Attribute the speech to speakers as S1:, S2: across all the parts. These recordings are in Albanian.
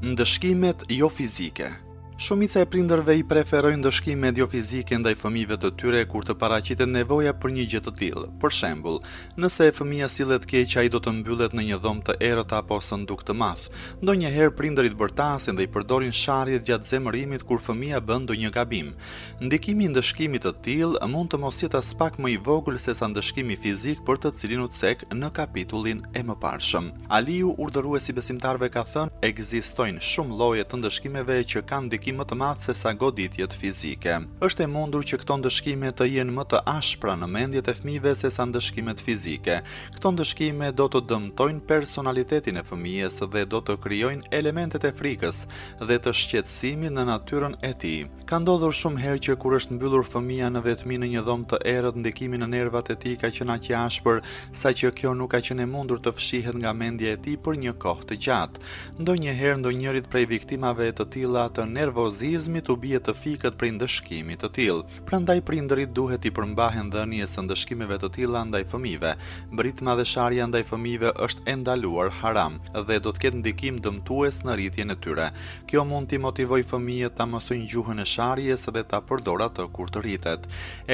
S1: Ndëshkimet jo fizike. Shumica e prindërve i preferojnë ndëshkimet jo fizike ndaj fëmijëve të tyre kur të paraqitet nevoja për një gjë të tillë. Për shembull, nëse fëmia sillet keq, ai do të mbyllet në një dhomë të errët apo sanduk të madh. Ndonjëherë prindërit bërtasin dhe i përdorin sharjet gjatë zemërimit kur fëmia bën ndonjë gabim. Ndikimi i ndëshkimit të tillë mund të mos jetë as pak më i vogël se sa ndëshkimi fizik për të cilin u cek në kapitullin e mëparshëm. Aliu, urdhëruesi besimtarëve, ka thënë: ekzistojnë shumë lloje të ndëshkimeve që kanë ndikim më të madh se sa goditjet fizike. Është e mundur që këto ndëshkime të jenë më të ashpra në mendjet e fëmijëve se sa ndëshkimet fizike. Këto ndëshkime do të dëmtojnë personalitetin e fëmijës dhe do të krijojnë elementet e frikës dhe të shqetësimit në natyrën e tij. Ka ndodhur shumë herë që kur është mbyllur fëmia në vetmi në një dhomë të errët, ndikimi në nervat e tij ka qenë aq i ashpër saqë kjo nuk ka qenë e mundur të fshihet nga mendja e tij për një kohë të gjatë. Ndonjëherë ndonjërit prej viktimave të tilla të nervozizmit u bie të fikët prej ndëshkimit të tillë. Prandaj prindërit duhet i përmbahen dhënies së ndëshkimeve të tilla ndaj fëmijëve. Britma dhe sharja ndaj fëmijëve është e ndaluar haram dhe do të ketë ndikim dëmtues në rritjen e tyre. Kjo mund t'i motivojë fëmijët ta mosojnë gjuhën e sharjes dhe ta përdorin atë kur të rritet.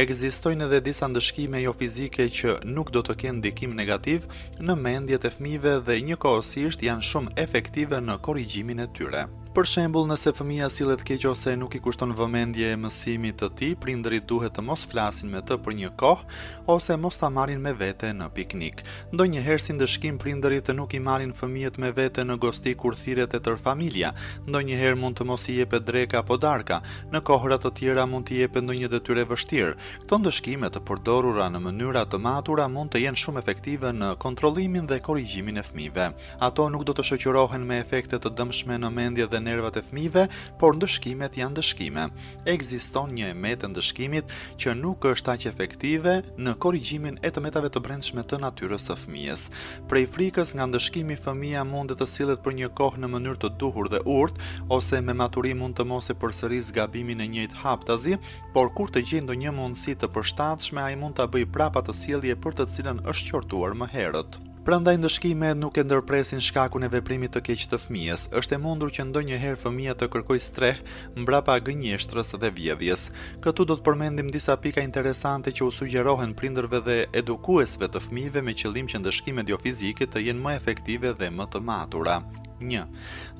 S1: Ekzistojnë edhe disa ndëshkime jo fizike që nuk do të kenë ndikim negativ në mendjet e fëmijëve dhe njëkohësisht janë shumë efektive në korrigjimin e tyre. Për shembull, nëse fëmia sillet keq ose nuk i kushton vëmendje mësimit të tij, prindërit duhet të mos flasin me të për një kohë ose mos ta marrin me vete në piknik. Ndonjëherë si ndëshkim prindërit nuk i marrin fëmijët me vete në gosti kur thirret e tërë familja. Ndonjëherë mund të mos i jepet dreka apo darka. Në kohëra të tjera mund t'i jepet ndonjë detyrë vështirë. Këto ndëshkime të përdorura në mënyra të matura mund të jenë shumë efektive në kontrollimin dhe korrigjimin e fëmijëve. Ato nuk do të shoqërohen me efekte të dëmshme në mendje dhe nervat e fëmijëve, por ndëshkimet janë ndëshkime. Ekziston një emet e ndëshkimit që nuk është aq efektive në korrigjimin e tëmetave të brendshme të natyrës së fëmijës. Prej frikës nga ndëshkimi fëmia mund të sillet për një kohë në mënyrë të duhur dhe urtë, ose me maturim mund të mos e përsërisë gabimin e njëjtë haptazi, por kur të gjejë ndonjë mundësi të përshtatshme, ai mund ta bëjë prapa atë sjellje për të cilën është qortuar më herët. Prandaj ndëshkimet nuk e ndërpresin shkakun e veprimit të keq të fëmijës. Është e mundur që ndonjëherë fëmia të kërkojë streh mbrapa gënjeshtrës dhe vjedhjes. Këtu do të përmendim disa pika interesante që u sugjerohen prindërve dhe edukuesve të fëmijëve me qëllim që ndëshkimet jo fizike të jenë më efektive dhe më të matura. 1.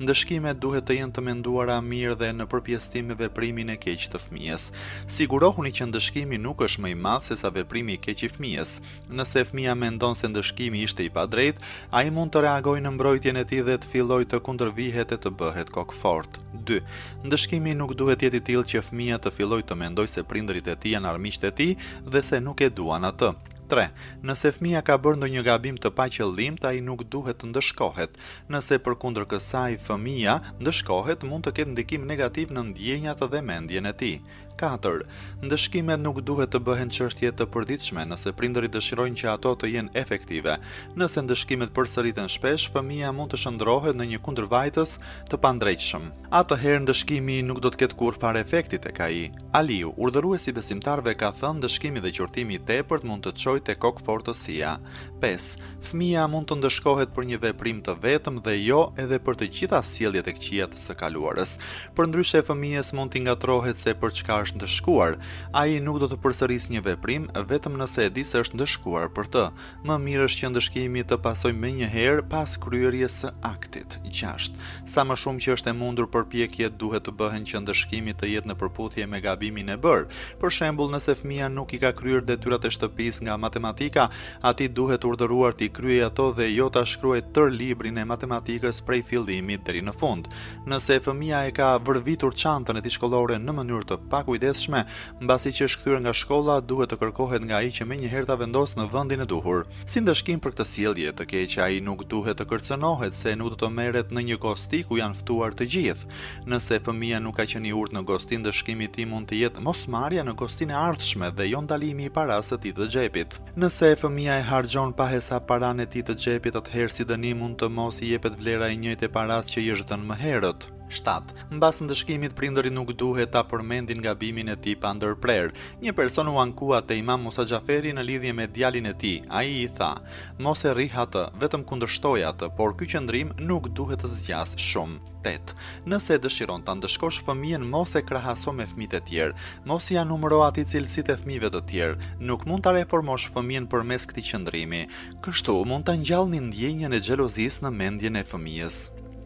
S1: Ndëshkimet duhet të jenë të menduara mirë dhe në përpjesëtim me veprimin e keq të fëmijës. Sigurohuni që ndëshkimi nuk është më i madh se sa veprimi i keq i fëmijës. Nëse fëmia mendon se ndëshkimi ishte i padrejtë, ai mund të reagojë në mbrojtjen e tij dhe të fillojë të kundërvihet e të bëhet kokfort. 2. Ndëshkimi nuk duhet jetë i tillë që fëmia të fillojë të mendojë se prindërit e tij janë armiqtë e tij dhe se nuk e duan atë. 3. Nëse fëmia ka bërë ndonjë gabim të paqëllimt, ai nuk duhet të ndëshkohet. Nëse përkundër kësaj fëmia ndëshkohet, mund të ketë ndikim negativ në ndjenjat dhe mendjen e tij. 4. Ndëshkimet nuk duhet të bëhen çështje të përditshme nëse prindërit dëshirojnë që ato të jenë efektive. Nëse ndëshkimet përsëriten shpesh, fëmia mund të shndrohet në një kundërvajtës të pandrejtshëm. Atëherë ndëshkimi nuk do të ketë kurrë fare efekti tek ai. Aliu, urdhëruesi besimtarëve, ka thënë ndëshkimi dhe qortimi i tepërt mund të çojë te kokfortësia. 5. Fëmia mund të ndëshkohet për një veprim të vetëm dhe jo edhe për të gjitha sjelljet e këqija të së kaluarës. Përndryshe fëmijës mund t'i ngatrohet se për çka është ndëshkuar. Ai nuk do të përsërisë një veprim vetëm nëse e di se është ndëshkuar për të. Më mirë është që ndëshkimi të pasojë menjëherë pas kryerjes së aktit. 6. Sa më shumë që është e mundur, përpjekjet duhet të bëhen që ndëshkimi të jetë në përputhje me gabimin e bërë. Për shembull, nëse fëmia nuk i ka kryer detyrat e shtëpisë nga matematika, atij duhet urdhëruar t'i kryejë ato dhe jo ta shkruajë tër librin e matematikës prej fillimit deri në fund. Nëse fëmia e ka vërvitur çantën e tij shkollore në mënyrë të pakujdesshme, mbasi që është kthyer nga shkolla, duhet të kërkohet nga ai që menjëherë ta vendosë në vendin e duhur. Si ndëshkim për këtë sjellje të keqe, ai nuk duhet të kërcënohet se nuk do të merret në një gosti ku janë ftuar të gjithë. Nëse fëmia nuk ka qenë i urtë në gosti, ndëshkimi i tij mund të jetë mosmarrja në gostinë e ardhshme dhe jo ndalimi i parasë së tij të xhepit. Nëse fëmia e harxhon pa hesap paranë e tij të xhepit, atëherë si dënim mund të mos i jepet vlera e njëjtë e parasë që i është dhënë më herët. 7. Mbas ndëshkimit, prindëri nuk duhet ta përmendin gabimin e tij pa ndërprer. Një person u ankua te Imam Musa Xhaferi në lidhje me djalin e tij. Ai i tha: "Mos e rrih atë, vetëm kundërshtoj atë, por ky qëndrim nuk duhet të zgjas shumë." 8. Nëse dëshiron ta ndëshkosh fëmijën, mos e krahaso me fëmijët e tjerë. Mos ia numëro aty cilësitë e fëmijëve të tjerë. Nuk mund ta reformosh fëmijën përmes këtij qëndrimi. Kështu mund ta ngjallni ndjenjën e xhelozisë në mendjen e fëmijës.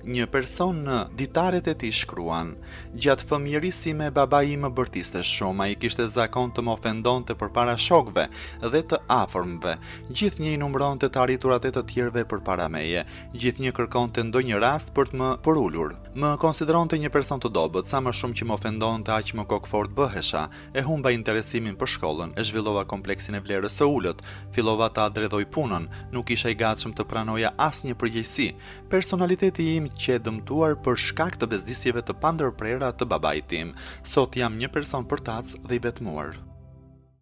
S1: Një person në ditaret e tij shkruan: "Gjatë fëmijërisë sime babai im më bërtiste shumë, ai kishte zakon të më ofendonte përpara shokëve dhe të afërmëve. Gjithnjë i numëronte të arriturat e të tjerëve përpara meje. Gjithnjë kërkonte ndonjë rast për të më përulur. Më konsideronte një person të dobët, sa më shumë që më ofendonte, aq më kokfort bëhesha. E humba interesimin për shkollën, e zhvillova kompleksin e vlerës së ulët, fillova ta drejtoj punën, nuk isha i gatshëm të pranoja asnjë përgjegjësi. Personaliteti im që e dëmtuar për shkak të bezdisjeve të pandërprera të babait tim. Sot jam një person përtac dhe i vetmuar."